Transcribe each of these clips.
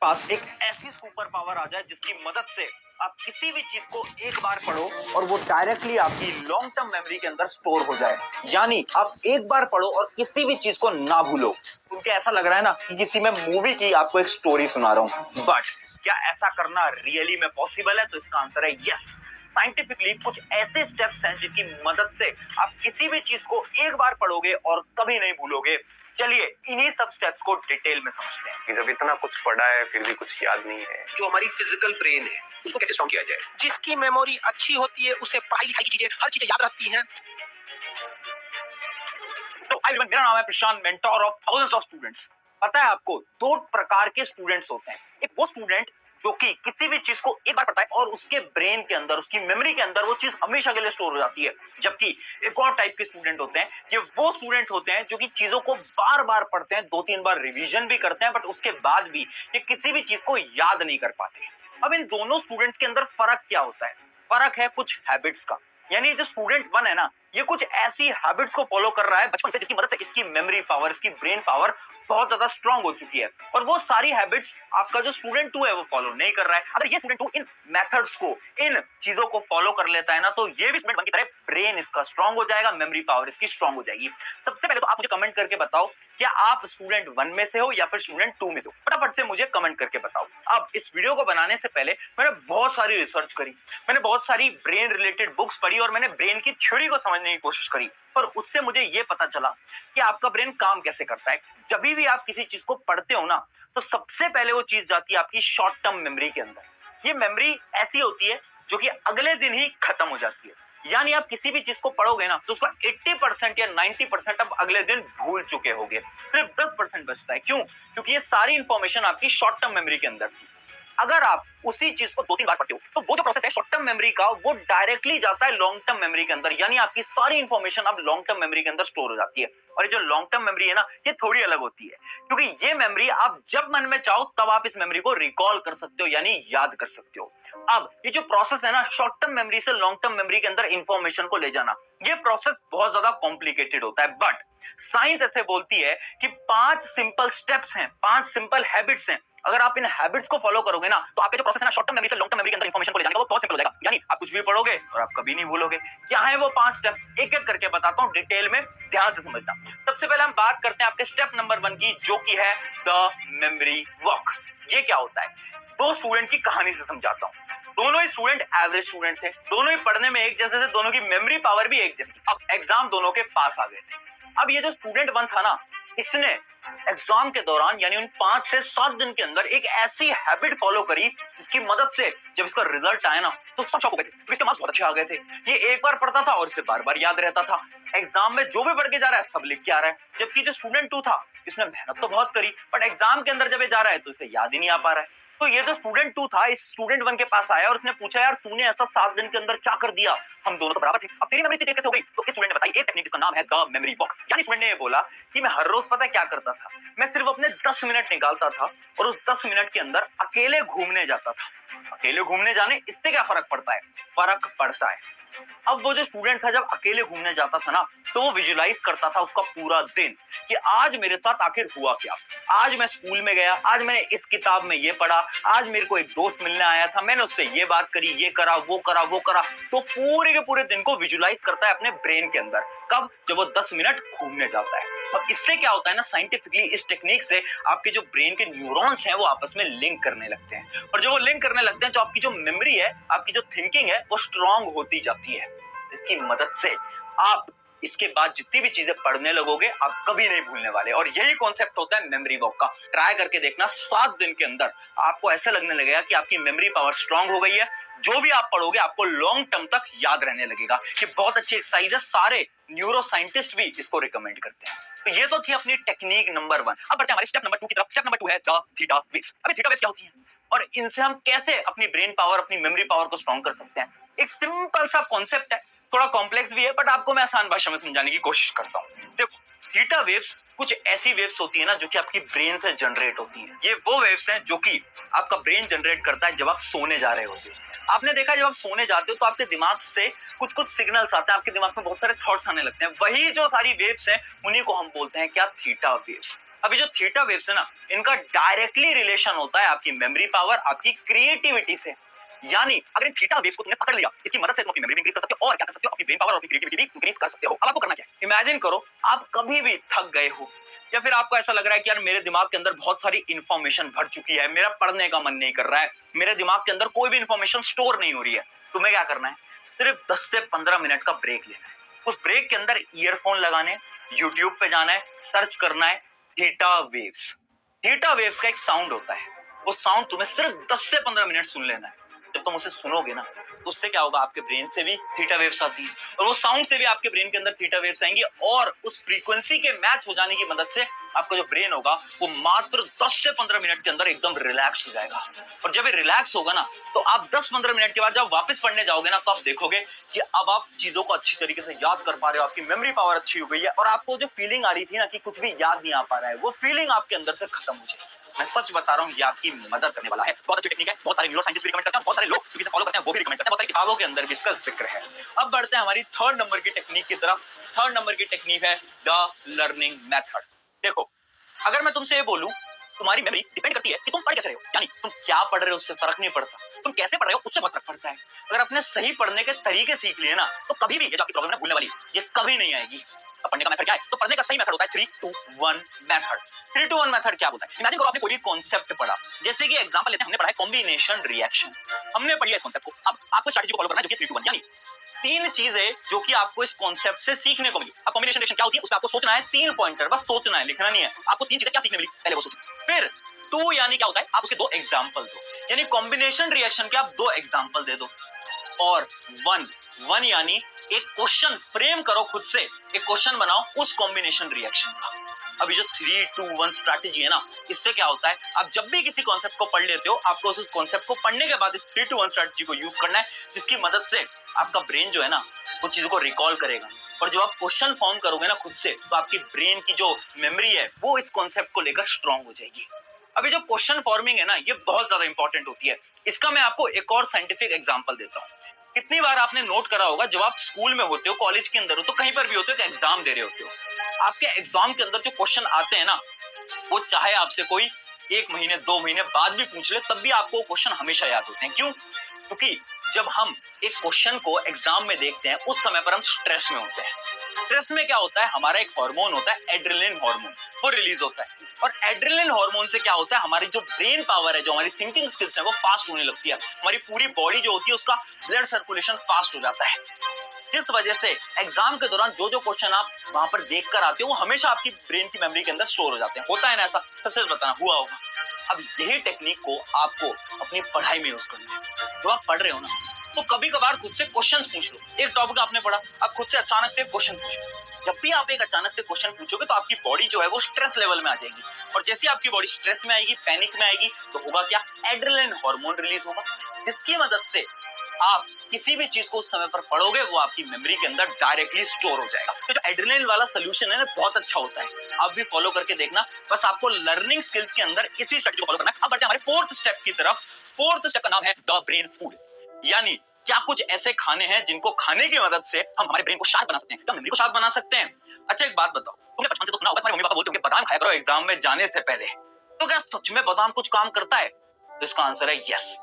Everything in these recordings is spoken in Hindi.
पास एक ऐसी सुपर पावर आ जाए जिसकी मदद से आप किसी भी चीज को एक बार पढ़ो और वो डायरेक्टली आपकी लॉन्ग टर्म मेमोरी के अंदर स्टोर हो जाए। यानी आप एक बार पढ़ो और किसी भी चीज को ना भूलो। क्योंकि ऐसा लग रहा है ना कि किसी में मूवी की आपको एक स्टोरी सुना रहा हूं, बट क्या ऐसा करना रियली में पॉसिबल है? तो इसका आंसर है यस। साइंटिफिकली कुछ ऐसे स्टेप्स हैं जिनकी मदद से आप किसी भी चीज को एक बार पढ़ोगे और कभी नहीं भूलोगे। चलिए इन्हीं सब स्टेप्स को डिटेल में समझते हैं। कि जब इतना कुछ पढ़ा है फिर भी कुछ याद नहीं है, जो हमारी फिजिकल ब्रेन है उसको कैसे स्ट्रॉन्ग किया जाए। जिसकी मेमोरी अच्छी होती है उसे पढ़ाई लिखाई की चीजें हर चीजें याद रहती हैं। तो एवरीवन, मेरा नाम है Prashant, mentor of thousands of students. पता है आपको, दो प्रकार के स्टूडेंट्स होते हैं। एक वो स्टूडेंट जो कि किसी भी चीज को एक बार पढ़ता है और उसके ब्रेन के अंदर, उसकी मेमोरी के अंदर वो चीज हमेशा के लिए स्टोर हो जाती है। जबकि एक और टाइप के स्टूडेंट होते हैं, ये वो स्टूडेंट होते हैं जो कि चीजों को बार बार पढ़ते हैं, 2-3 बार रिवीजन भी करते हैं, बट उसके बाद भी ये किसी भी चीज को याद नहीं कर पाते। अब इन दोनों स्टूडेंट्स के अंदर फर्क क्या होता है? फर्क है कुछ हैबिट्स का। यानी जो स्टूडेंट 1 है ना, ये कुछ ऐसी हैबिट्स को फॉलो कर रहा है बचपन से जिसकी मदद से इसकी मेमोरी पावर, इसकी ब्रेन पावर बहुत ज्यादा स्ट्रांग हो चुकी है। और वो सारी हैबिट्स आपका जो स्टूडेंट 2 है वो फॉलो नहीं कर रहा है। अगर ये स्टूडेंट 2 इन मेथड्स को, इन चीजों को फॉलो कर लेता है ना, तो ये भी स्टूडेंट 1 की तरह ब्रेन इसका स्ट्रांग हो जाएगा, मेमोरी पावर इसकी स्ट्रांग हो जाएगी। सबसे पहले तो आप मुझे कमेंट करके बताओ, क्या आप स्टूडेंट 1 में से हो या फिर स्टूडेंट 2 में से हो? फटाफट से मुझे कमेंट करके बताओ। अब इस वीडियो को बनाने से पहले मैंने बहुत सारी रिसर्च करी, मैंने बहुत सारी ब्रेन रिलेटेड बुक्स पढ़ी और मैंने ब्रेन की थ्योरी को समझने की कोशिश करी। पर उससे मुझे यह पता चला कि आपका ब्रेन काम कैसे करता है। जब भी आप किसी चीज को पढ़ते हो ना, तो सबसे पहले वो चीज जाती है आपकी शॉर्ट टर्म मेमोरी के अंदर। ये मेमोरी ऐसी होती है जो कि अगले दिन ही खत्म हो जाती है। यानी आप किसी भी चीज को पढ़ोगे ना, तो उसका 80% या 90% आप अगले दिन भूल चुके होगे, सिर्फ 10% बचता है। क्यों? क्योंकि ये सारी इंफॉर्मेशन आपकी शॉर्ट टर्म मेमोरी के अंदर थी। अगर आप उसी चीज को 2-3 बार पढ़ते हो, तो वो जो प्रोसेस है शॉर्ट टर्म मेमोरी का, वो डायरेक्टली जाता है लॉन्ग टर्म मेमोरी के अंदर। यानी आपकी सारी इंफॉर्मेशन अब लॉन्ग टर्म मेमोरी के अंदर स्टोर हो जाती है। और ये जो लॉन्ग टर्म मेमोरी है ना, ये थोड़ी अलग होती है, क्योंकि ये मेमोरी आप जब मन में चाहो तब आप इस मेमोरी को रिकॉल कर सकते हो, यानी याद कर सकते हो। अब ये जो प्रोसेस है ना, शॉर्ट टर्म मेमोरी से लॉन्ग टर्म मेमोरी के अंदर इंफॉर्मेशन को ले जाना, ये प्रोसेस बहुत ज्यादा कॉम्प्लिकेटेड होता है। बट साइंस ऐसे बोलती है कि 5 सिंपल स्टेप्स हैं, 5 सिंपल हैबिट्स हैं। अगर आप इन हैबिट्स को फॉलो करोगे ना, तो आपका जो प्रोसेस है ना, शॉर्ट टर्म मेमोरी से लॉन्ग टर्म मेमोरी के अंदर इंफॉर्मेशन को ले जाने का, वो बहुत सिंपल हो जाएगा। यानी आप कुछ भी पढ़ोगे और आप कभी नहीं भूलोगे। क्या है वो 5 स्टेप्स? एक एक करके बताता हूं, डिटेल में ध्यान से समझना। सबसे पहले हम बात करते हैं आपके स्टेप नंबर 1 की, जो कि है द मेमोरी वॉक। ये क्या होता है? दो स्टूडेंट की कहानी से समझाता हूं। दोनों ही स्टूडेंट एवरेज स्टूडेंट थे, दोनों ही पढ़ने में एक जैसे थे, दोनों की मेमोरी पावर भी एक जैसी थी। अब एग्जाम दोनों के पास आ गए थे। अब ये जो स्टूडेंट 1 था ना, इसने एग्जाम के दौरान यानी उन 5 से 7 दिन के अंदर एक ऐसी हैबिट फॉलो करी जिसकी मदद से जब इसका रिजल्ट आया ना, तो सब शॉक हो गए थे, क्योंकि इसके मार्क्स बहुत अच्छे आ गए थे। ये एक बार पढ़ता था और इसे बार बार याद रहता था। एग्जाम में जो भी पढ़ के जा रहा है सब लिख के आ रहा है। जबकि जो स्टूडेंट 2 था, इसने मेहनत तो बहुत करी, बट एग्जाम के अंदर जब ये जा रहा है तो इसे याद ही नहीं आ पा रहा है। तो ये जो स्टूडेंट 2 था, इस स्टूडेंट 1 के पास आया और उसने पूछा, यार तूने ऐसा 7 दिन के अंदर क्या कर दिया? हम दोनों तो बराबर थे, अब तेरी मेमोरी तेज कैसे हो गई? तो इस स्टूडेंट ने बताई एक टेक्निक, जिसका नाम है द मेमोरी वॉक। यानी स्टूडेंट ने ये बोला कि मैं हर रोज पता क्या करता था, मैं सिर्फ अपने 10 मिनट निकालता था और उस 10 मिनट के अंदर अकेले घूमने जाता था। अकेले घूमने जाने इससे क्या फर्क पड़ता है? फर्क पड़ता है। अब वो जो स्टूडेंट था, जब अकेले घूमने जाता था ना, तो वो विजुलाइज करता था उसका पूरा दिन कि आज मेरे साथ आखिर हुआ क्या। आज मैं स्कूल में गया, आज मैंने इस किताब में ये पढ़ा, आज मेरे को एक दोस्त मिलने आया था, मैंने उससे ये बात करी, ये करा, वो करा, वो करा। तो पूरे के पूरे दिन को विजुलाइज करता है अपने ब्रेन के अंदर। कब? जब वो 10 मिनट घूमने जाता है। अब इससे क्या होता है ना, साइंटिफिकली इस टेक्निक से आपके जो ब्रेन के न्यूरॉन्स हैं वो आपस में लिंक करने लगते हैं, और जब वो लिंक करने लगते हैं, तो आपकी जो मेमोरी है, आपकी जो थिंकिंग है, वो स्ट्रांग होती जाती है। इसकी मदद से आप इसके बाद जितनी भी चीजें पढ़ने लगोगे, आप कभी नहीं भूलने वाले। और यही कॉन्सेप्ट होता है मेमोरी वॉक का। ट्राई करके देखना, 7 दिन के अंदर आपको ऐसा लगने लगेगा कि आपकी मेमोरी पावर स्ट्रांग हो गई है। जो भी आप पढ़ोगे आपको लॉन्ग टर्म तक याद रहने लगेगा। ये बहुत अच्छी एक्सरसाइज है, सारे न्यूरो साइंटिस्ट भी इसको रिकमेंड करते हैं। तो ये तो थी अपनी टेक्निक नंबर 1। अब बढ़ते हैं हमारे स्टेप नंबर 2 की तरफ। स्टेप नंबर 2 है द थीटा वेव्स। अबे थीटा वेव्स क्या होती हैं और इनसे हम कैसे अपनी ब्रेन पावर, अपनी मेमोरी पावर को स्ट्रांग कर सकते हैं? एक सिंपल सा कॉन्सेप्ट है, थोड़ा कॉम्प्लेक्स भी है, बट आपको मैं आसान भाषा में समझाने की कोशिश करता हूं। देखो, थीटा वेव्स कुछ ऐसी वेव्स होती है ना, जो कि आपकी ब्रेन से जनरेट होती है। ये वो वेव्स हैं जो कि आपका ब्रेन जनरेट करता है जब आप सोने जा रहे होते हो। आपने देखा, जब आप सोने जाते हो तो आपके दिमाग से कुछ कुछ सिग्नल्स आते हैं, आपके दिमाग में बहुत सारे थॉट्स आने लगते हैं। वही जो सारी वेव्स हैं, उन्हीं को हम बोलते हैं क्या? Theta waves. अभी जो थीटा वेव्स है ना, इनका डायरेक्टली रिलेशन होता है आपकी मेमोरी पावर, आपकी क्रिएटिविटी से। यानी अगर इन थीटा वेव्स को तुमने पकड़ लिया, इसकी मदद से तुम अपनी मेमोरी इंक्रीज कर सकते हो और क्या कर सकते हो, अपनी ब्रेन पावर और अपनी क्रिएटिविटी भी इंक्रीज कर सकते हो। अब आपको करना क्या है, इमेजिन करो आप कभी भी थक गए हो या फिर आपको ऐसा लग रहा है कि यार मेरे दिमाग के अंदर बहुत सारी इंफॉर्मेशन भर चुकी है, मेरा पढ़ने का मन नहीं कर रहा है, मेरे दिमाग के अंदर कोई भी इंफॉर्मेशन स्टोर नहीं हो रही है। तुम्हें क्या करना है, सिर्फ 10 से 15 मिनट का ब्रेक लेना है। उस ब्रेक के अंदर ईयरफोन लगाने, यूट्यूब पे जाना है, सर्च करना है थीटा वेव्स। थीटा वेव्स का एक साउंड होता है, वो साउंड तुम्हें सिर्फ 10 से 15 मिनट सुन लेना है। जब तुम उसे सुनोगे ना, तो उससे क्या होगा, आपके ब्रेन से भी थीटा वेव्स आती है और वो साउंड से भी आपके ब्रेन के अंदर थीटा वेव्स आएंगी और उस फ्रीक्वेंसी के मैच हो जाने की मदद से आपका जो ब्रेन होगा वो मात्र 10 से 15 मिनट के अंदर एकदम रिलैक्स हो जाएगा। और जब ये रिलैक्स होगा ना, तो आप 10-15 मिनट के बाद जब वापस पढ़ने जाओगे ना, तो आप देखोगे कि अब आप चीजों को अच्छी तरीके से याद कर पा रहे हो, आपकी मेमोरी पावर अच्छी हो गई है और आपको जो फीलिंग आ रही थी ना कि कुछ भी याद नहीं आ पा रहा है, वो फीलिंग आपके अंदर से खत्म हो जाएगी। मैं सच बता रहा हूँ, ये आपकी मदद करने वाला है। बहुत अच्छी टेक्निक है, बहुत सारे न्यूरो साइंटिस्ट भी रिकमेंड करते हैं, बहुत सारे लोग जो इसे फॉलो करते हैं वो भी रिकमेंड करते हैं, बहुत सारी किताबों के अंदर भी इसका जिक्र है। अब बढ़ते हैं हमारी थर्ड नंबर की टेक्निक की तरफ। थर्ड नंबर की टेक्निक है द लर्निंग मेथड। देखो, अगर मैं तुमसे ये बोलूं, तुम्हारी मेमोरी डिपेंड करती है कि तुम पढ़ कैसे रहे हो, यानी तुम क्या पढ़ रहे हो उससे फर्क नहीं पड़ता, तुम कैसे पढ़ रहे हो उससे बहुत फर्क पड़ता है। अगर आपने सही पढ़ने के तरीके सीख लिए ना, तो कभी भी ये जो आपकी प्रॉब्लम है भूलने वाली, ये कभी नहीं आएगी। अब पढ़ने का मेथड क्या है, तो पढ़ने का सही मेथड होता है 3-2-1 मेथड। 3-2-1 मेथड क्या होता है, इमेजिन करो आपने कोई भी कॉन्सेप्ट पढ़ा, जैसे कि एग्जांपल लेते हैं, हमने पढ़ा है कॉम्बिनेशन रिएक्शन, हमने पढ़ लिया इस कॉन्सेप्ट को। अब आपको स्ट्रेटजी को फॉलो करना है जो कि 3-2-1, यानी 3 चीजें जो कि आपको इस कॉन्सेप्ट से सीखने को मिली। अब कॉम्बिनेशन रिएक्शन क्या होती है, उसमें आपको सोचना है 3 पॉइंटर, बस सोचना है, लिखना नहीं है। आपको 3 चीजें क्या सीखने मिली, पहले वो सोचो। फिर 2 यानी क्या होता है, आप उसके 2 एग्जांपल दो, यानी कॉम्बिनेशन रिएक्शन के आप 2 एग्जांपल दे दो। और 1 यानी एक क्वेश्चन फ्रेम करो खुद से, एक क्वेश्चन बनाओ उस कॉम्बिनेशन रिएक्शन का। अभी जो 3-2-1 स्ट्रैटेजी है ना, इससे क्या होता है, आप जब भी किसी कॉन्सेप्ट को पढ़ लेते हो, आपको उस कॉन्सेप्ट को पढ़ने के बाद इस 3-2-1 स्ट्रैटेजी को यूज करना है, जिसकी मदद से आपका ब्रेन जो है ना, वो चीजों को रिकॉल करेगा। और जब आप क्वेश्चन फॉर्म करोगे ना खुद से, तो आपकी ब्रेन की जो मेमोरी है वो इस कॉन्सेप्ट को लेकर स्ट्रांग हो जाएगी। अभी जो क्वेश्चन फॉर्मिंग है ना, ये बहुत ज्यादा इंपॉर्टेंट होती है। इसका मैं आपको एक और साइंटिफिक एग्जांपल देता हूँ। कितनी बार आपने नोट करा होगा, जब आप स्कूल में होते हो, कॉलेज के अंदर हो, तो कहीं पर भी होते हो, तो एग्जाम दे रहे होते हो, आपके एग्जाम के अंदर जो क्वेश्चन आते हैं ना, वो चाहे आपसे कोई 1 महीने 2 महीने बाद भी पूछ ले, तब भी आपको क्वेश्चन हमेशा याद होते हैं। क्यों? क्योंकि जब हम एक क्वेश्चन को एग्जाम में देखते हैं, उस समय पर हम स्ट्रेस में होते हैं। स्ट्रेस में क्या होता है, हमारा एक हार्मोन होता है एड्रेनलिन हार्मोन, वो रिलीज होता है। और एड्रेनलिन हार्मोन से क्या होता है, हमारी जो ब्रेन पावर है, जो हमारी थिंकिंग स्किल्स है, वो फास्ट होने लगती है। हमारी पूरी बॉडी जो होती है, उसका ब्लड सर्कुलेशन फास्ट हो जाता है। जिस वजह से एग्जाम के दौरान जो जो क्वेश्चन आप वहां पर देख कर आते हो, वो हमेशा आपकी ब्रेन की मेमोरी के अंदर स्टोर हो जाते हैं। होता है ना ऐसा, सच बताना हुआ होगा। अब यही टेक्निक को आपको अपनी पढ़ाई में यूज करना है। जब आप पढ़ रहे हो ना, तो कभी कभार खुद से क्वेश्चंस पूछ लो। एक टॉपिक आपने पढ़ा, अब खुद से अचानक से क्वेश्चन पूछो। जब भी आप एक अचानक से क्वेश्चन पूछोगे, तो आपकी बॉडी जो है वो स्ट्रेस लेवल में आ जाएगी, और जैसे आपकी बॉडी स्ट्रेस में आएगी, पैनिक में आएगी, तो होगा क्या, एड्रेनलिन हार्मोन रिलीज होगा, जिसकी मदद से आप किसी भी चीज को उस समय पर पढ़ोगे, वो आपकी मेमोरी के अंदर डायरेक्टली स्टोर हो जाएगा। तो जो एड्रेनलिन वाला सोल्यूशन है ना, बहुत अच्छा होता है, आप भी फॉलो करके देखना। बस आपको लर्निंग स्किल्स के अंदर इसी स्ट्रेटजी को फॉलो करना है। अब बढ़ते हैं हमारे फोर्थ स्टेप की तरफ। फोर्थ स्टेप का नाम है द ब्रेन फूड, यानी क्या कुछ ऐसे खाने हैं जिनको खाने की मदद से हम हमारे ब्रेन को शार्प बना सकते हैं, क्या मेमोरी को शार्प बना सकते हैं। अच्छा, एक बात बताओ, तुमने बचपन से तो सुना होगा, तुम्हारे मम्मी पापा बोलते होंगे बादाम खाया करो एग्जाम में जाने से पहले, तो क्या सच में बादाम कुछ काम करता है? तो इसका आंसर है यस।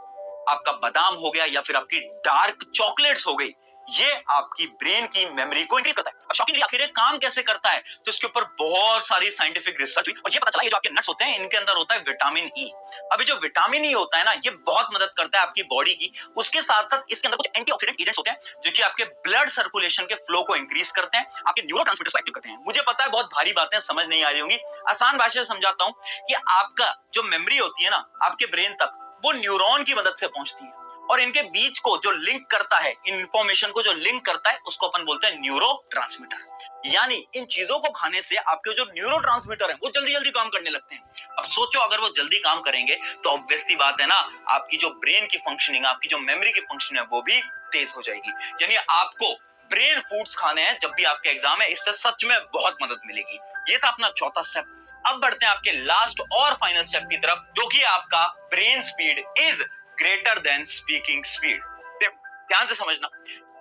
आपका बादाम हो गया या फिर आपकी डार्क चॉकलेट्स हो गई, ये आपकी ब्रेन की मेमोरी को इंक्रीज करता है। अब शॉकिंगली आखिर ये काम कैसे करता है, तो इसके ऊपर बहुत सारी साइंटिफिक रिसर्च हुई और ये पता चला, ये जो आपके नट्स होते हैं, इनके अंदर होता है विटामिन ई। अभी जो विटामिन ई होता है ना, ये बहुत मदद करता है आपकी बॉडी की। उसके साथ साथ इसके अंदर कुछ एंटीऑक्सीडेंट एजेंट्स होते हैं, जो कि आपके ब्लड सर्कुलेशन के फ्लो को इंक्रीज करते हैं, आपके न्यूरोट्रांसमीटर्स को एक्टिव करते हैं। मुझे पता है बहुत भारी बातें समझ नहीं आ रही होंगी, आसान भाषा में समझाता हूं कि आपका जो मेमोरी होती है ना, आपके ब्रेन तक, वो न्यूरॉन की मदद से पहुंचती है, और इनके बीच को जो लिंक करता है, इंफॉर्मेशन को जो लिंक करता है, उसको अपन बोलते हैं न्यूरोट्रांसमीटर। यानी इन चीजों को खाने से आपके जो न्यूरोट्रांसमीटर है, वो जल्दी जल्दी काम करने लगते हैं। अब सोचो, अगर वो जल्दी काम करेंगे, तो ऑब्वियसली बात है ना, आपकी जो ब्रेन की फंक्शनिंग, आपकी जो मेमोरी की फंक्शनिंग है, वो भी तेज हो जाएगी। यानी आपको ब्रेन फूड्स खाने हैं जब भी आपके एग्जाम है, इससे सच में बहुत मदद मिलेगी। ये था अपना चौथा स्टेप। अब बढ़ते हैं आपके लास्ट और फाइनल स्टेप की तरफ, जो कि आपका brain speed is greater than speaking speed. देखो ध्यान से समझना,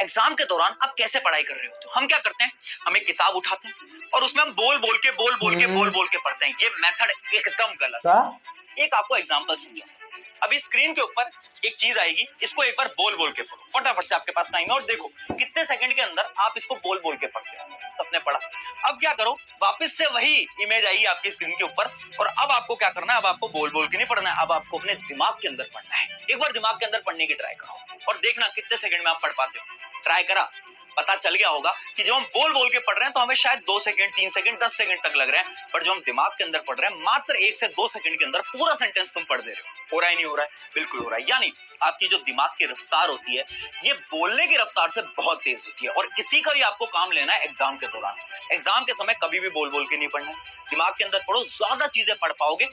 एग्जाम के दौरान आप कैसे पढ़ाई कर रहे हो? तो हम क्या करते हैं, हम एक किताब उठाते हैं और उसमें हम बोल बोल के पढ़ते हैं। ये मेथड एकदम गलत है। एक आपको एग्जांपल समझाता हूं। अभी स्क्रीन के ऊपर एक चीज आएगी, इसको एक बार बोल बोल के पढ़ो, फटाफट से आपके पास टाइम है और देखो कितने सेकंड के अंदर आप इसको बोल बोल के पढ़ते हो। सबने पढ़ा। अब क्या करो, वापस से वही इमेज आएगी आपकी स्क्रीन के ऊपर और अब आपको क्या करना है, अब आपको बोल बोल के नहीं पढ़ना है, अब आपको अपने दिमाग के अंदर पढ़ना है। एक बार दिमाग के अंदर पढ़ने की ट्राई करो और देखना कितने सेकंड में आप पढ़ पाते हो। ट्राई करा, पता चल गया होगा कि जब हम बोल बोल के पढ़ रहे हैं तो हमें शायद 2 सेकंड 3 सेकंड 10 सेकंड तक लग रहे हैं, पर जब हम दिमाग के अंदर पढ़ रहे हैं मात्र 1 से 2 सेकंड के अंदर पूरा सेंटेंस तुम पढ़ दे रहे हो। रहा है नहीं हो रहा है? बिल्कुल हो रहा है। यानी आपकी जो दिमाग की रफ्तार होती है ये बोलने की रफ्तार से बहुत तेज होती है और इसी का ही आपको काम लेना है एग्जाम के दौरान। एग्जाम के समय कभी भी बोल बोल के नहीं पढ़ना है, दिमाग के अंदर पढ़ो, ज्यादा चीजें पढ़ पाओगे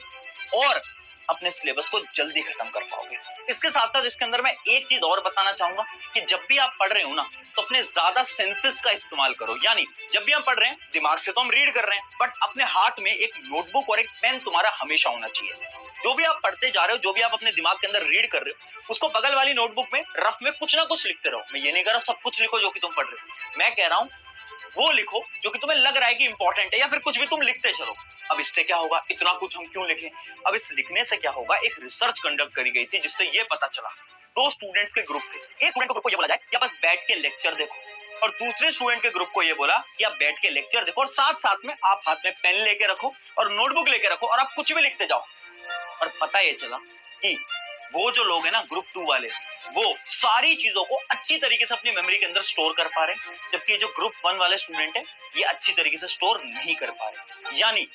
और अपने सिलेबस को जल्दी खत्म कर पाओगे। इसके साथ साथ इसके अंदर मैं एक चीज और बताना चाहूंगा कि जब भी आप पढ़ रहे हो ना तो अपने ज्यादा सेंसेस का इस्तेमाल करो। यानी जब भी हम पढ़ रहे हैं, दिमाग से तो हम रीड कर रहे हैं, बट अपने हाथ में एक नोटबुक और एक पेन तुम्हारा हमेशा होना चाहिए। जो भी आप पढ़ते जा रहे हो, जो भी आप अपने दिमाग के अंदर रीड कर रहे हो, उसको बगल वाली नोटबुक में रफ में कुछ ना कुछ लिखते रहो। मैं ये नहीं कह रहा सब कुछ लिखो जो कि तुम पढ़ रहे हो, मैं कह रहा हूं वो लिखो जो कि तुम्हें लग रहा है कि इंपॉर्टेंट है, या फिर कुछ भी तुम लिखते चलो। अब इससे क्या होगा, इतना कुछ हम क्यों लिखें? अब इस लिखने से क्या होगा, एक रिसर्च कंडक्ट करी गई थी जिससे ये पता चला, 2 स्टूडेंट्स के ग्रुप थे। एक स्टूडेंट को ये बोला जाए कि आप बस बैठ के लेक्चर देखो और दूसरे स्टूडेंट के ग्रुप को ये बोला कि आप बैठ के लेक्चर देखो और साथ साथ में आप हाथ में पेन लेके रखो और नोटबुक लेके रखो और आप कुछ भी लिखते जाओ। और पता ये चला कि वो जो लोग हैं ना ग्रुप 2 वाले, वो सारी चीजों को अच्छी तरीके से अपनी मेमोरी के अंदर स्टोर कर पा रहे हैं, जबकि जो ग्रुप 1 वाले स्टूडेंट है ये अच्छी तरीके से स्टोर नहीं कर पा रहे। यानी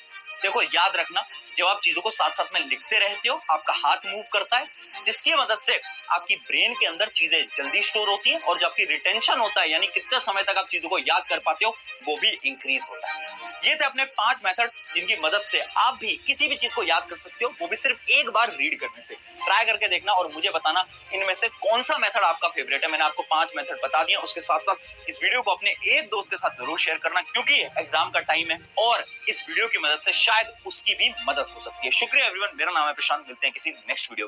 देखो, याद रखना, जब आप चीजों को साथ साथ में लिखते रहते हो आपका हाथ मूव करता है, जिसकी मदद से आपकी ब्रेन के अंदर चीजें जल्दी स्टोर होती हैं और जो आपकी रिटेंशन होता है, यानी कितने समय तक आप चीजों को याद कर पाते हो, वो भी इंक्रीज होता है। ये थे अपने 5 मेथड जिनकी मदद से आप भी किसी भी चीज को याद कर सकते हो, वो भी सिर्फ एक बार रीड करने से। ट्राई करके देखना और मुझे बताना इनमें से कौन सा मेथड आपका फेवरेट है। मैंने आपको 5 मेथड बता दिए। उसके साथ साथ इस वीडियो को अपने एक दोस्त के साथ जरूर शेयर करना, क्योंकि एग्जाम का टाइम है और इस वीडियो की मदद से शायद उसकी भी मदद हो सकती है। शुक्रिया एवरीवन, मेरा नाम है प्रशांत, मिलते हैं किसी नेक्स्ट वीडियो।